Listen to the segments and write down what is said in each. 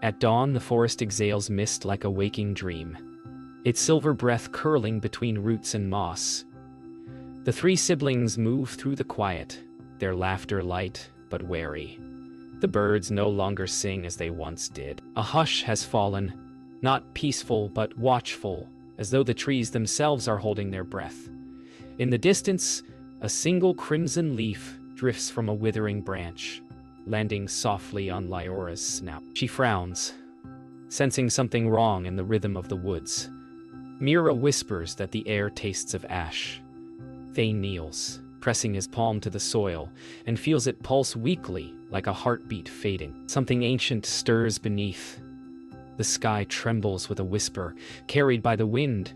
At dawn, the forest exhales mist like a waking dream, its silver breath curling between roots and moss. The three siblings move through the quiet, their laughter light but wary. The birds no longer sing as they once did. A hush has fallen, not peaceful but watchful, as though the trees themselves are holding their breath. In the distance, a single crimson leaf drifts from a withering branch, landing softly on Lyora's snout. She frowns, sensing something wrong in the rhythm of the woods. Mira whispers that the air tastes of ash. Thane kneels, pressing his palm to the soil, and feels it pulse weakly, like a heartbeat fading. Something ancient stirs beneath. The sky trembles with a whisper, carried by the wind,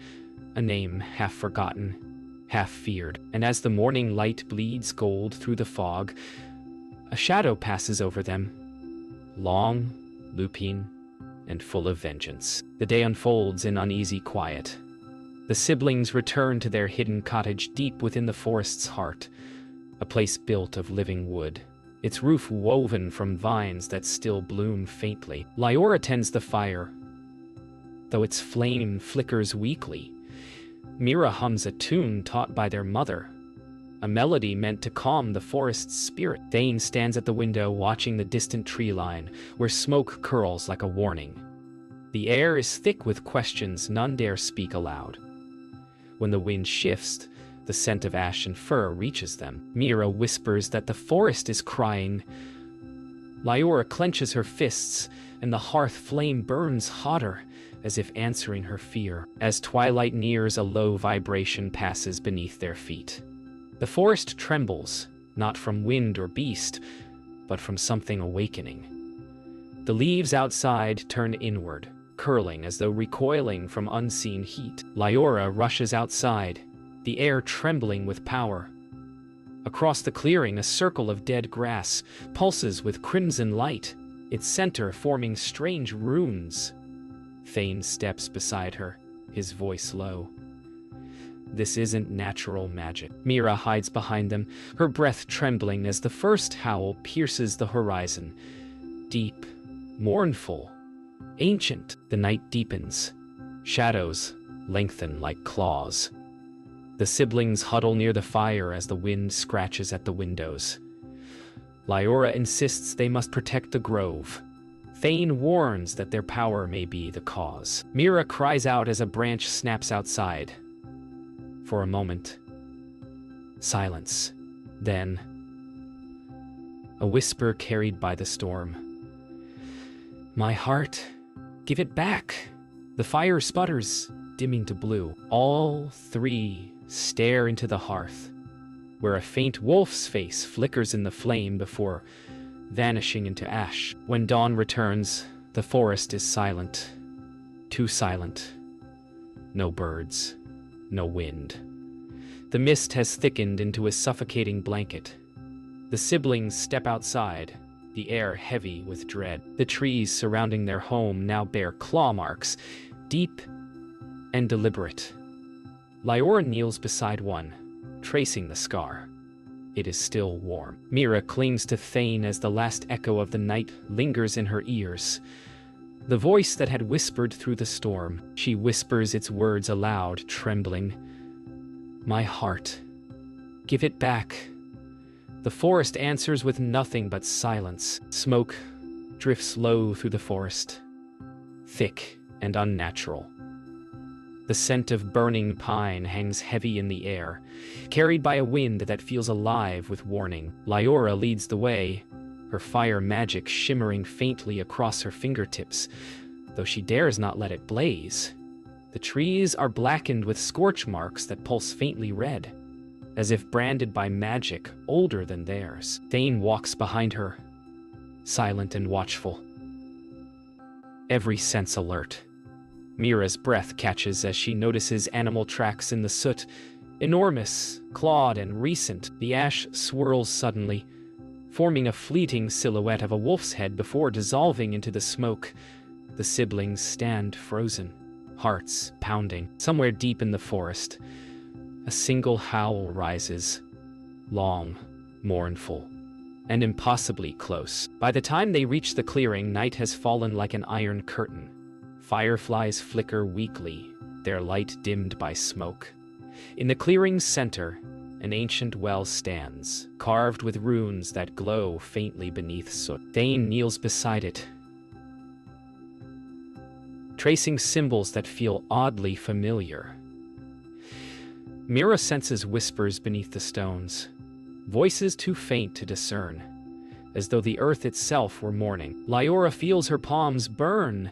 a name half forgotten, half feared. And as the morning light bleeds gold through the fog, a shadow passes over them, long, lupine, and full of vengeance. The day unfolds in uneasy quiet. The siblings return to their hidden cottage deep within the forest's heart, a place built of living wood, its roof woven from vines that still bloom faintly. Lyora tends the fire, though its flame flickers weakly. Mira hums a tune taught by their mother, a melody meant to calm the forest's spirit. Thane stands at the window watching the distant tree line, where smoke curls like a warning. The air is thick with questions none dare speak aloud. When the wind shifts, the scent of ash and fir reaches them. Mira whispers that the forest is crying. Lyora clenches her fists, and the hearth flame burns hotter, as if answering her fear. As twilight nears, a low vibration passes beneath their feet. The forest trembles, not from wind or beast, but from something awakening. The leaves outside turn inward, curling as though recoiling from unseen heat. Lyora rushes outside, the air trembling with power. Across the clearing, a circle of dead grass pulses with crimson light, its center forming strange runes. Thane steps beside her, his voice low. This isn't natural magic. Mira hides behind them, her breath trembling as the first howl pierces the horizon. Deep, mournful, ancient. The night deepens. Shadows lengthen like claws. The siblings huddle near the fire as the wind scratches at the windows. Lyora insists they must protect the grove. Thane warns that their power may be the cause. Mira cries out as a branch snaps outside. For a moment, silence. Then, a whisper carried by the storm. My heart, give it back. The fire sputters, dimming to blue. All three stare into the hearth, where a faint wolf's face flickers in the flame before vanishing into ash. When dawn returns, the forest is silent. Too silent. No birds. No wind. The mist has thickened into a suffocating blanket. The siblings step outside, the air heavy with dread. The trees surrounding their home now bear claw marks, deep and deliberate. Lyora kneels beside one, tracing the scar. It is still warm. Mira clings to Thane as the last echo of the night lingers in her ears. The voice that had whispered through the storm, she whispers its words aloud, trembling. My heart, give it back. The forest answers with nothing but silence. Smoke drifts low through the forest, thick and unnatural. The scent of burning pine hangs heavy in the air, carried by a wind that feels alive with warning. Lyora leads the way, her fire magic shimmering faintly across her fingertips, though she dares not let it blaze. The trees are blackened with scorch marks that pulse faintly red, as if branded by magic older than theirs. Thane walks behind her, silent and watchful, every sense alert. Mira's breath catches as she notices animal tracks in the soot, enormous, clawed, and recent. The ash swirls suddenly, forming a fleeting silhouette of a wolf's head before dissolving into the smoke. The siblings stand frozen, hearts pounding. Somewhere deep in the forest, a single howl rises, long, mournful, and impossibly close. By the time they reach the clearing, night has fallen like an iron curtain. Fireflies flicker weakly, their light dimmed by smoke. In the clearing's center, an ancient well stands, carved with runes that glow faintly beneath soot. Thane kneels beside it, tracing symbols that feel oddly familiar. Mira senses whispers beneath the stones, voices too faint to discern, as though the earth itself were mourning. Lyora feels her palms burn.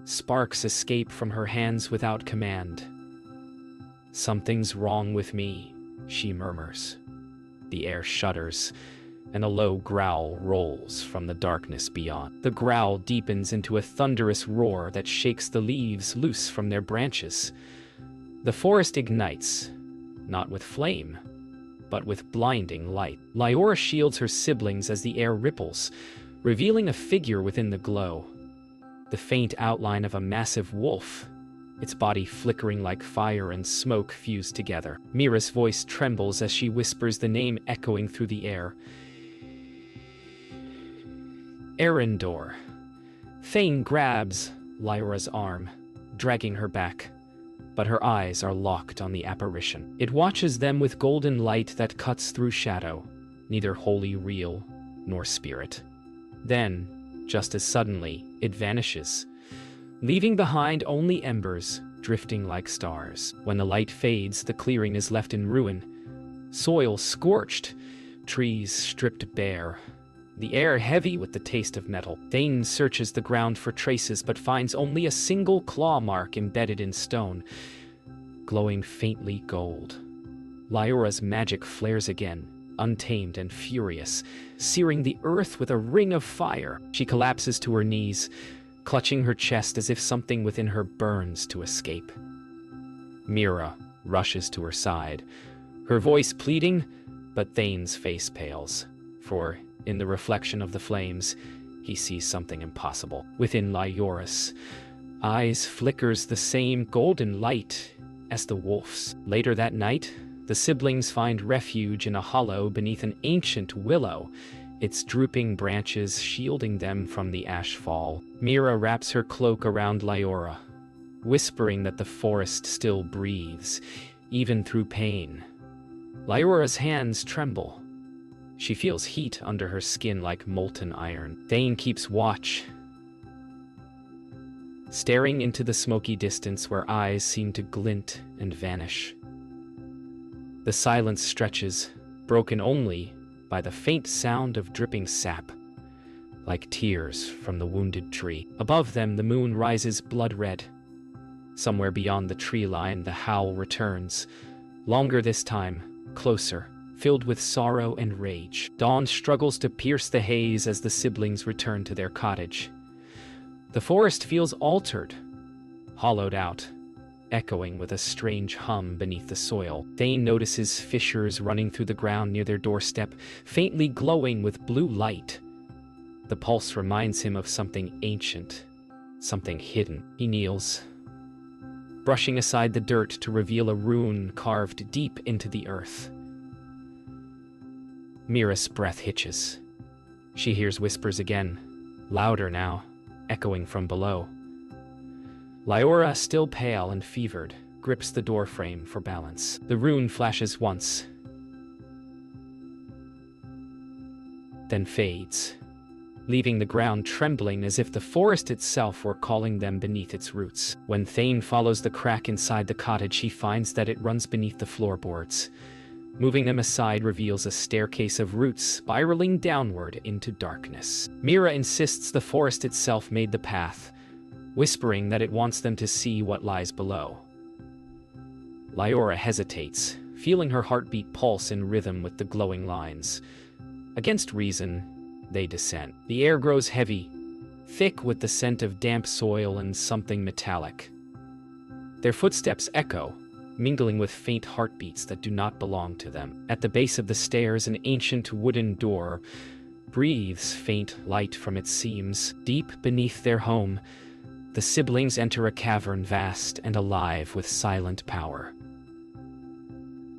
Sparks escape from her hands without command. "Something's wrong with me," she murmurs. The air shudders, and a low growl rolls from the darkness beyond. The growl deepens into a thunderous roar that shakes the leaves loose from their branches. The forest ignites, not with flame, but with blinding light. Lyora shields her siblings as the air ripples, revealing a figure within the glow. The faint outline of a massive wolf, its body flickering like fire and smoke fused together. Mira's voice trembles as she whispers the name echoing through the air. Erendor. Thane grabs Lyra's arm, dragging her back, but her eyes are locked on the apparition. It watches them with golden light that cuts through shadow, neither wholly real nor spirit. Then, just as suddenly, it vanishes, leaving behind only embers drifting like stars. When the light fades, the clearing is left in ruin, soil scorched, trees stripped bare, the air heavy with the taste of metal. Thane searches the ground for traces but finds only a single claw mark embedded in stone, glowing faintly gold. Lyora's magic flares again, untamed and furious, searing the earth with a ring of fire. She collapses to her knees, clutching her chest as if something within her burns to escape. Mira rushes to her side, her voice pleading, but Thane's face pales, for in the reflection of the flames, he sees something impossible. Within Lyora's eyes flickers the same golden light as the wolf's. Later that night, the siblings find refuge in a hollow beneath an ancient willow, its drooping branches shielding them from the ashfall. Mira wraps her cloak around Lyora, whispering that the forest still breathes, even through pain. Lyora's hands tremble. She feels heat under her skin like molten iron. Thane keeps watch, staring into the smoky distance where eyes seem to glint and vanish. The silence stretches, broken only by the faint sound of dripping sap, like tears from the wounded tree. Above them, the moon rises blood-red. Somewhere beyond the tree line, the howl returns, longer this time, closer, filled with sorrow and rage. Dawn struggles to pierce the haze as the siblings return to their cottage. The forest feels altered, hollowed out, echoing with a strange hum beneath the soil. Thane notices fissures running through the ground near their doorstep, faintly glowing with blue light. The pulse reminds him of something ancient, something hidden. He kneels, brushing aside the dirt to reveal a rune carved deep into the earth. Mira's breath hitches. She hears whispers again, louder now, echoing from below. Lyora, still pale and fevered, grips the doorframe for balance. The rune flashes once, then fades, leaving the ground trembling as if the forest itself were calling them beneath its roots. When Thane follows the crack inside the cottage, he finds that it runs beneath the floorboards. Moving them aside reveals a staircase of roots spiraling downward into darkness. Mira insists the forest itself made the path, whispering that it wants them to see what lies below. Lyora hesitates, feeling her heartbeat pulse in rhythm with the glowing lines. Against reason, they descend. The air grows heavy, thick with the scent of damp soil and something metallic. Their footsteps echo, mingling with faint heartbeats that do not belong to them. At the base of the stairs, an ancient wooden door breathes faint light from its seams. Deep beneath their home, the siblings enter a cavern vast and alive with silent power.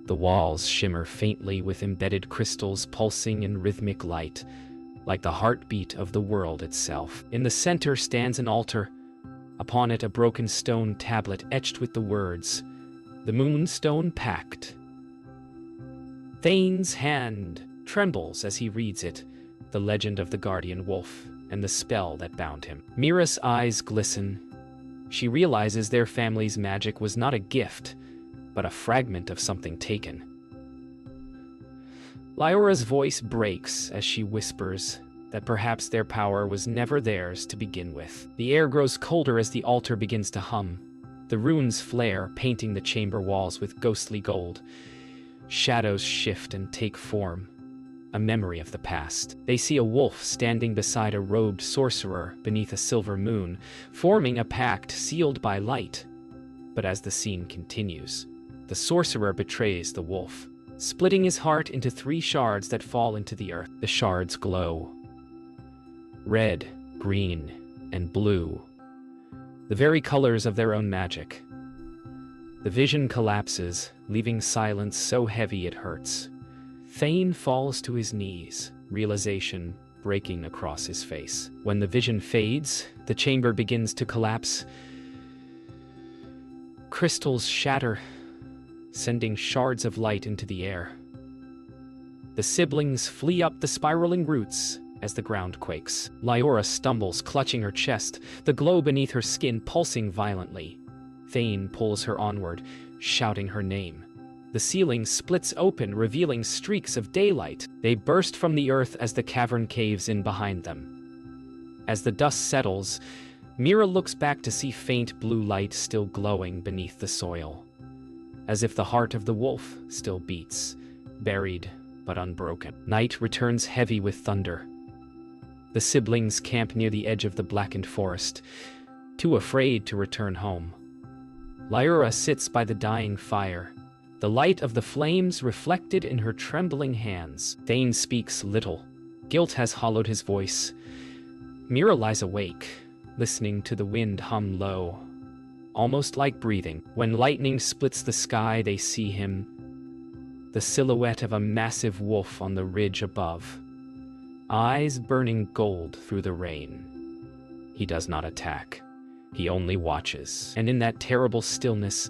The walls shimmer faintly with embedded crystals pulsing in rhythmic light, like the heartbeat of the world itself. In the center stands an altar. Upon it a broken stone tablet etched with the words, "The Moonstone Pact." Thane's hand trembles as he reads it, the legend of the guardian wolf and the spell that bound him. Mira's eyes glisten. She realizes their family's magic was not a gift, but a fragment of something taken. Lyora's voice breaks as she whispers that perhaps their power was never theirs to begin with. The air grows colder as the altar begins to hum. The runes flare, painting the chamber walls with ghostly gold. Shadows shift and take form, a memory of the past. They see a wolf standing beside a robed sorcerer beneath a silver moon, forming a pact sealed by light. But as the scene continues, the sorcerer betrays the wolf, splitting his heart into 3 shards that fall into the earth. The shards glow. Red, green, and blue. The very colors of their own magic. The vision collapses, leaving silence so heavy it hurts. Thane falls to his knees, realization breaking across his face. When the vision fades, the chamber begins to collapse. Crystals shatter, sending shards of light into the air. The siblings flee up the spiraling roots as the ground quakes. Lyora stumbles, clutching her chest, the glow beneath her skin pulsing violently. Thane pulls her onward, shouting her name. The ceiling splits open, revealing streaks of daylight. They burst from the earth as the cavern caves in behind them. As the dust settles, Mira looks back to see faint blue light still glowing beneath the soil, as if the heart of the wolf still beats, buried but unbroken. Night returns heavy with thunder. The siblings camp near the edge of the blackened forest, too afraid to return home. Lyora sits by the dying fire, the light of the flames reflected in her trembling hands. Thane speaks little. Guilt has hollowed his voice. Mira lies awake, listening to the wind hum low, almost like breathing. When lightning splits the sky, they see him, the silhouette of a massive wolf on the ridge above, eyes burning gold through the rain. He does not attack. He only watches. And in that terrible stillness,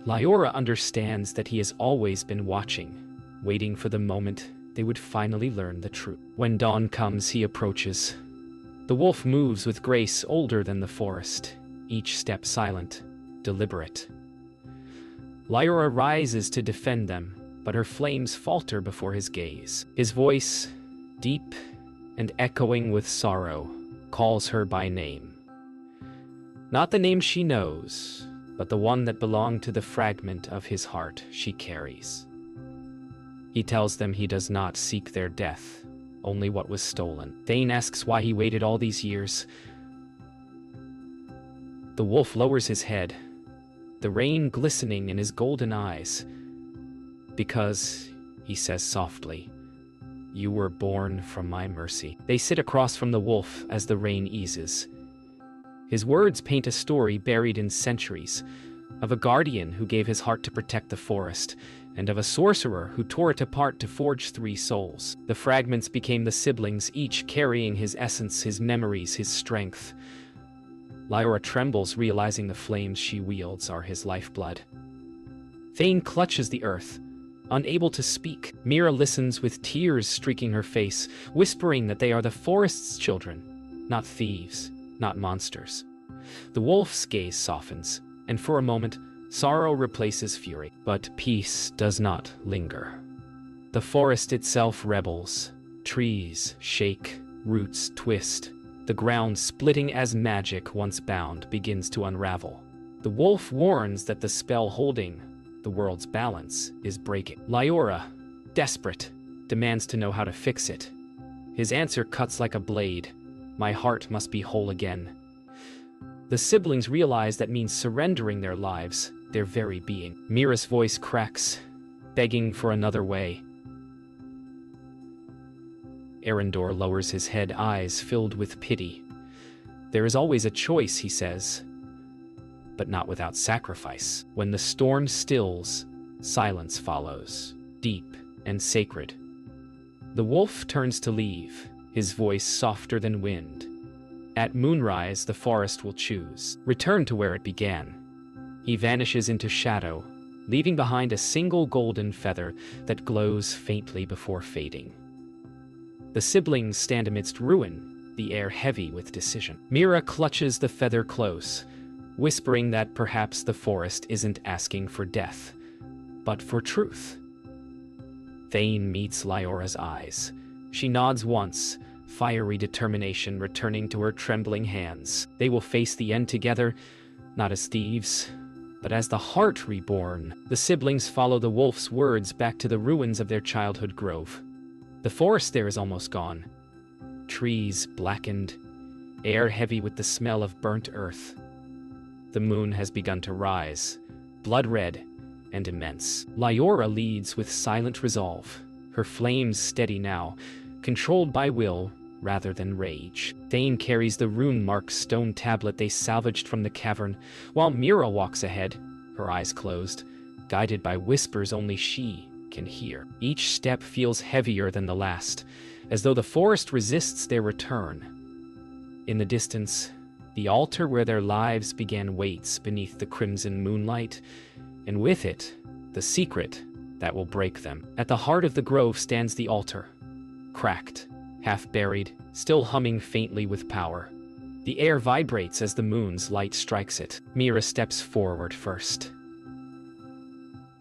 Lyora understands that he has always been watching, waiting for the moment they would finally learn the truth. When dawn comes, he approaches. The wolf moves with grace older than the forest, each step silent, deliberate. Lyora rises to defend them, but her flames falter before his gaze. His voice, deep and echoing with sorrow, calls her by name. Not the name she knows, but the one that belonged to the fragment of his heart she carries. He tells them he does not seek their death, only what was stolen. Thane asks why he waited all these years. The wolf lowers his head, the rain glistening in his golden eyes. Because, he says softly, you were born from my mercy. They sit across from the wolf as the rain eases. His words paint a story buried in centuries, of a guardian who gave his heart to protect the forest, and of a sorcerer who tore it apart to forge 3 souls. The fragments became the siblings, each carrying his essence, his memories, his strength. Lyora trembles, realizing the flames she wields are his lifeblood. Thane clutches the earth, unable to speak. Mira listens with tears streaking her face, whispering that they are the forest's children, not thieves, not monsters. The wolf's gaze softens, and for a moment, sorrow replaces fury. But peace does not linger. The forest itself rebels. Trees shake, roots twist. The ground splitting as magic once bound begins to unravel. The wolf warns that the spell holding the world's balance is breaking. Lyora, desperate, demands to know how to fix it. His answer cuts like a blade. My heart must be whole again. The siblings realize that means surrendering their lives, their very being. Mira's voice cracks, begging for another way. Arendor lowers his head, eyes filled with pity. There is always a choice, he says, but not without sacrifice. When the storm stills, Silence follows, deep and sacred. The wolf turns to leave, his voice softer than wind. At moonrise, the forest will choose, return to where it began. He vanishes into shadow, leaving behind a single golden feather that glows faintly before fading. The siblings stand amidst ruin, the air heavy with decision. Mira clutches the feather close, whispering that perhaps the forest isn't asking for death, but for truth. Thane meets Lyora's eyes. She nods once, fiery determination returning to her trembling hands. They will face the end together, not as thieves, but as the heart reborn. The siblings follow the wolf's words back to the ruins of their childhood grove. The forest there is almost gone. Trees blackened, air heavy with the smell of burnt earth. The moon has begun to rise, blood red and immense. Lyora leads with silent resolve, her flames steady now, controlled by will rather than rage. Thane carries the rune-marked stone tablet they salvaged from the cavern, while Mira walks ahead, her eyes closed, guided by whispers only she can hear. Each step feels heavier than the last, as though the forest resists their return. In the distance, the altar where their lives began waits beneath the crimson moonlight, and with it, the secret that will break them. At the heart of the grove stands the altar, cracked, half-buried, still humming faintly with power. The air vibrates as the moon's light strikes it. Mira steps forward first,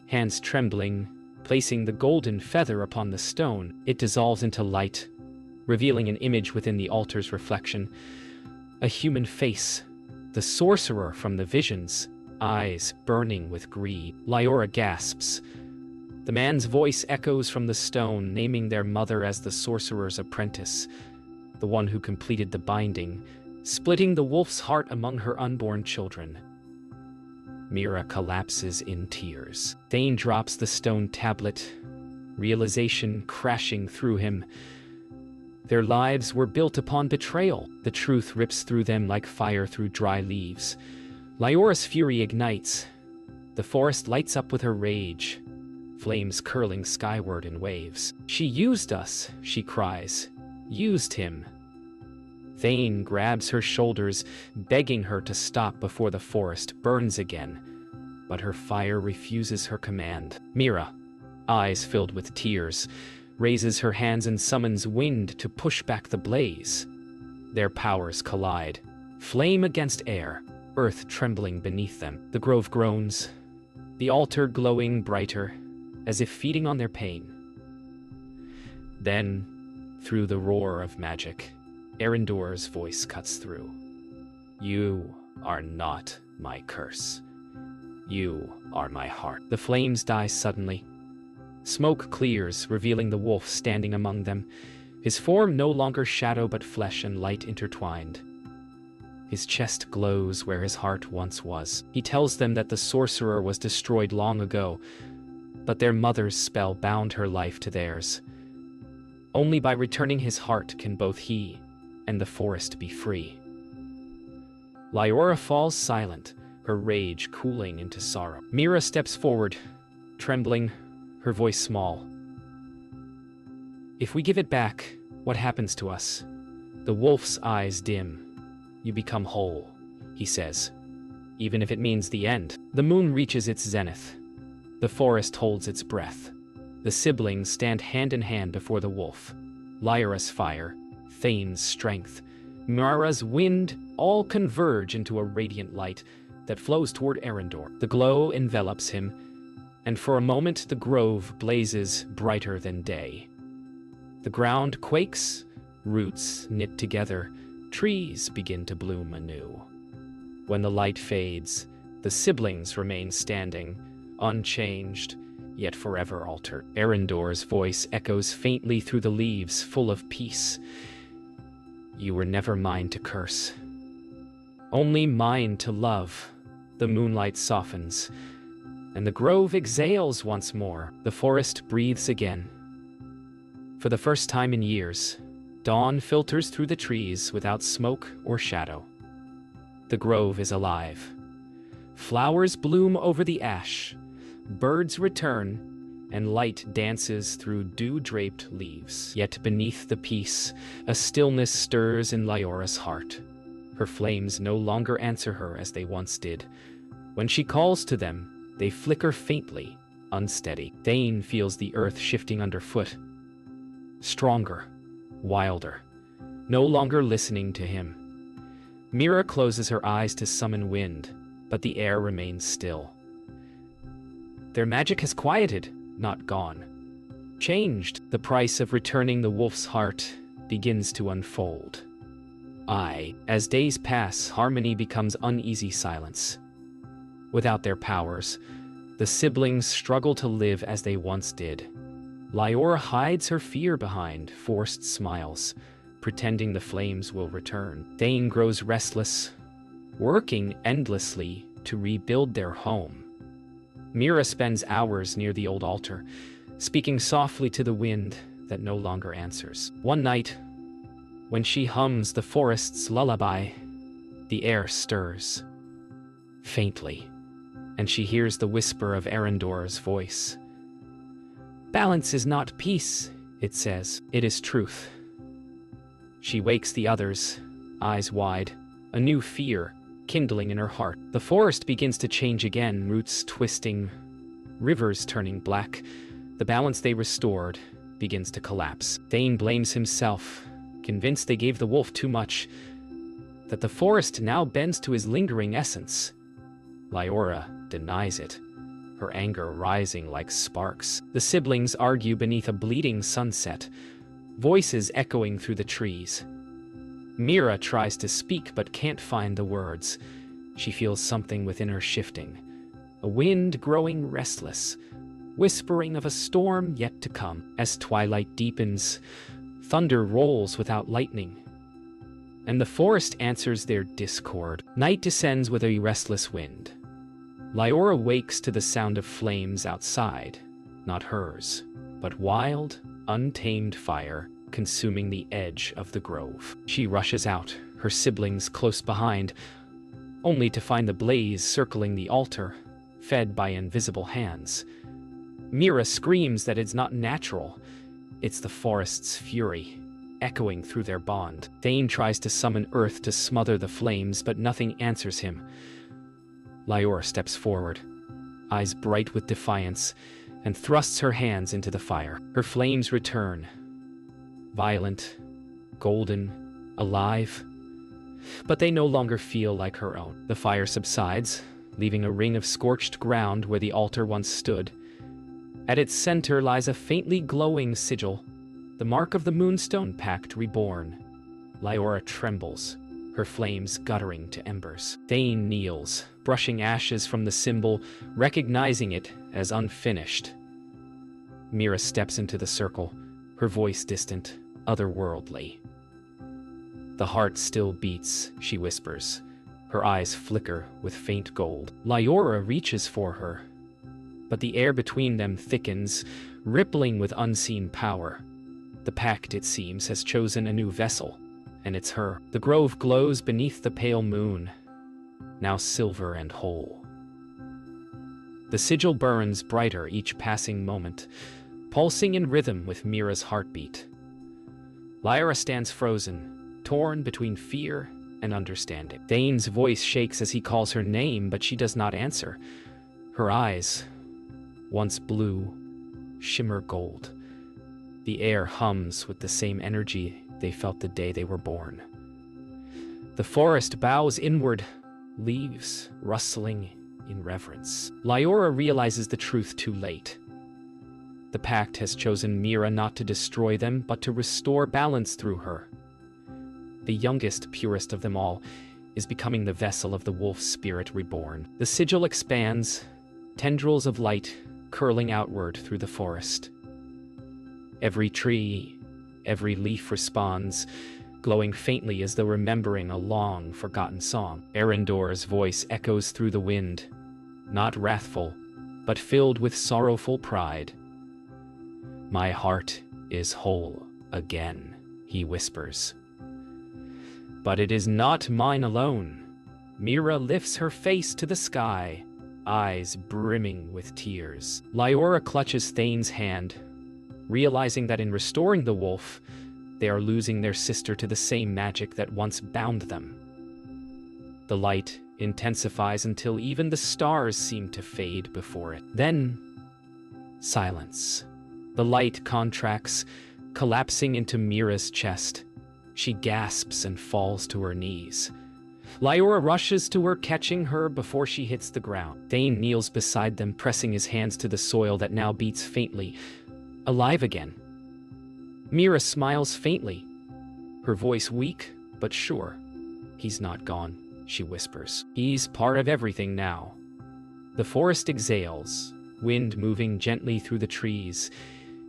hands trembling, placing the golden feather upon the stone. It dissolves into light, revealing an image within the altar's reflection. A human face, the sorcerer from the visions, eyes burning with greed. Lyora gasps. The man's voice echoes from the stone, naming their mother as the sorcerer's apprentice, the one who completed the binding, splitting the wolf's heart among her unborn children. Mira collapses in tears. Thane drops the stone tablet, realization crashing through him. Their lives were built upon betrayal. The truth rips through them like fire through dry leaves. Lyora's fury ignites. The forest lights up with her rage, flames curling skyward in waves. She used us, she cries. Used him. Thane grabs her shoulders, begging her to stop before the forest burns again. But her fire refuses her command. Mira, eyes filled with tears, raises her hands and summons wind to push back the blaze. Their powers collide, flame against air, earth trembling beneath them. The grove groans, the altar glowing brighter, as if feeding on their pain. Then, through the roar of magic, Erendor's voice cuts through. You are not my curse. You are my heart. The flames die suddenly. Smoke clears, revealing the wolf standing among them, his form no longer shadow but flesh and light intertwined. His chest glows where his heart once was. He tells them that the sorcerer was destroyed long ago, but their mother's spell bound her life to theirs. Only by returning his heart can both he and the forest be free. Lyora falls silent, her rage cooling into sorrow. Mira steps forward, trembling, her voice small. If we give it back, what happens to us? The wolf's eyes dim. You become whole, he says, even if it means the end. The moon reaches its zenith. The forest holds its breath. The siblings stand hand in hand before the wolf. Lyora's fire, Thane's strength, Mira's wind all converge into a radiant light that flows toward Erendor. The glow envelops him, and for a moment the grove blazes brighter than day. The ground quakes, roots knit together, trees begin to bloom anew. When the light fades, the siblings remain standing, unchanged, yet forever altered. Erendor's voice echoes faintly through the leaves, full of peace. You were never mine to curse, only mine to love. The moonlight softens, and the grove exhales once more. The forest breathes again. For the first time in years, dawn filters through the trees without smoke or shadow. The grove is alive. Flowers bloom over the ash, Birds return, and light dances through dew-draped leaves. Yet beneath the peace, a stillness stirs in Lyora's heart. Her flames no longer answer her as they once did. When she calls to them, they flicker faintly, unsteady. Thane feels the earth shifting underfoot. Stronger, wilder, no longer listening to him. Mira closes her eyes to summon wind, but the air remains still. Their magic has quieted, not gone. Changed, the price of returning the wolf's heart begins to unfold. As days pass, harmony becomes uneasy silence. Without their powers, the siblings struggle to live as they once did. Lyora hides her fear behind forced smiles, pretending the flames will return. Thane grows restless, working endlessly to rebuild their home. Mira spends hours near the old altar, speaking softly to the wind that no longer answers. One night, when she hums the forest's lullaby, the air stirs. Faintly, and she hears the whisper of Arendor's voice. "Balance is not peace," it says. It is truth. She wakes the others, eyes wide, a new fear kindling in her heart. The forest begins to change again, roots twisting, rivers turning black. The balance they restored begins to collapse. Thane blames himself, convinced they gave the wolf too much, that the forest now bends to his lingering essence. Lyora denies it, her anger rising like sparks. The siblings argue beneath a bleeding sunset, voices echoing through the trees. Mira tries to speak but can't find the words. She feels something within her shifting, a wind growing restless, whispering of a storm yet to come. As twilight deepens, thunder rolls without lightning, and the forest answers their discord. Night descends with a restless wind. Lyora wakes to the sound of flames outside, not hers, but wild, untamed fire consuming the edge of the grove. She rushes out, her siblings close behind, only to find the blaze circling the altar, fed by invisible hands. Mira screams that it's not natural. It's the forest's fury, echoing through their bond. Thane tries to summon earth to smother the flames, but nothing answers him. Lyora steps forward, eyes bright with defiance, and thrusts her hands into the fire. Her flames return, violent, golden, alive, but they no longer feel like her own. The fire subsides, leaving a ring of scorched ground where the altar once stood. At its center lies a faintly glowing sigil, the mark of the Moonstone Pact reborn. Lyora trembles, her flames guttering to embers. Thane kneels, brushing ashes from the symbol, recognizing it as unfinished. Mira steps into the circle, her voice distant, otherworldly. "The heart still beats," she whispers. Her eyes flicker with faint gold. Lyora reaches for her, but the air between them thickens, rippling with unseen power. The pact, it seems, has chosen a new vessel, and it's her. The grove glows beneath the pale moon, now silver and whole. The sigil burns brighter each passing moment, pulsing in rhythm with Mira's heartbeat. Lyora stands frozen, torn between fear and understanding. Thane's voice shakes as he calls her name, but she does not answer. Her eyes, once blue, shimmer gold. The air hums with the same energy they felt the day they were born. The forest bows inward, leaves rustling in reverence. Lyora realizes the truth too late. The pact has chosen Mira not to destroy them, but to restore balance through her. The youngest, purest of them all is becoming the vessel of the wolf's spirit reborn. The sigil expands, tendrils of light curling outward through the forest. Every tree, every leaf responds, glowing faintly as though remembering a long-forgotten song. Arendor's voice echoes through the wind, not wrathful, but filled with sorrowful pride. "My heart is whole again," he whispers. "But it is not mine alone." Mira lifts her face to the sky, eyes brimming with tears. Lyora clutches Thane's hand, realizing that in restoring the wolf, they are losing their sister to the same magic that once bound them. The light intensifies until even the stars seem to fade before it. Then, silence. The light contracts, collapsing into Mira's chest. She gasps and falls to her knees. Lyora rushes to her, catching her before she hits the ground. Thane kneels beside them, pressing his hands to the soil that now beats faintly. Alive again. Mira smiles faintly, her voice weak but sure. He's not gone, she whispers. He's part of everything now. The forest exhales, wind moving gently through the trees,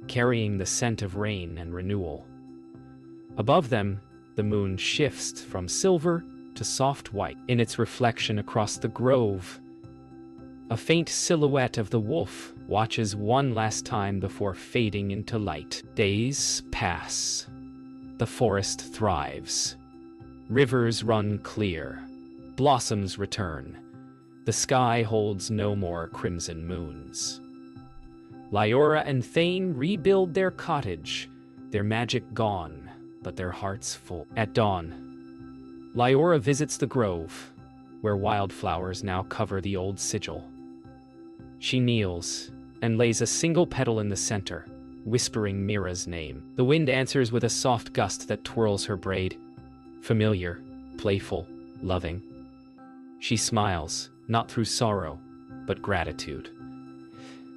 carrying the scent of rain and renewal. Above them, the moon shifts from silver to soft white. In its reflection across the grove, a faint silhouette of the wolf watches one last time before fading into light. Days pass. The forest thrives. Rivers run clear. Blossoms return. The sky holds no more crimson moons. Lyora and Thane rebuild their cottage, their magic gone, but their hearts full. At dawn, Lyora visits the grove, where wildflowers now cover the old sigil. She kneels and lays a single petal in the center, whispering Mira's name. The wind answers with a soft gust that twirls her braid. Familiar, playful, loving. She smiles, not through sorrow, but gratitude.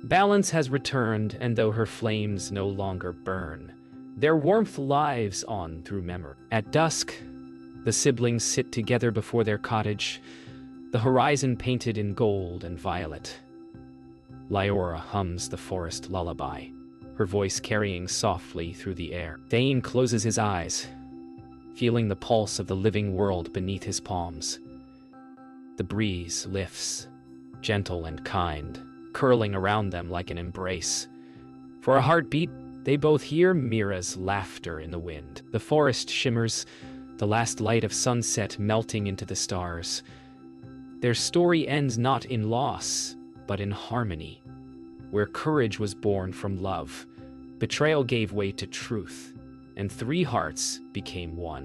Balance has returned, and though her flames no longer burn, their warmth lives on through memory. At dusk, the siblings sit together before their cottage, the horizon painted in gold and violet. Lyora hums the forest lullaby, her voice carrying softly through the air. Thane closes his eyes, feeling the pulse of the living world beneath his palms. The breeze lifts, gentle and kind, curling around them like an embrace. For a heartbeat, they both hear Mira's laughter in the wind. The forest shimmers, the last light of sunset melting into the stars. Their story ends not in loss, but in harmony, where courage was born from love, betrayal gave way to truth, and three hearts became one.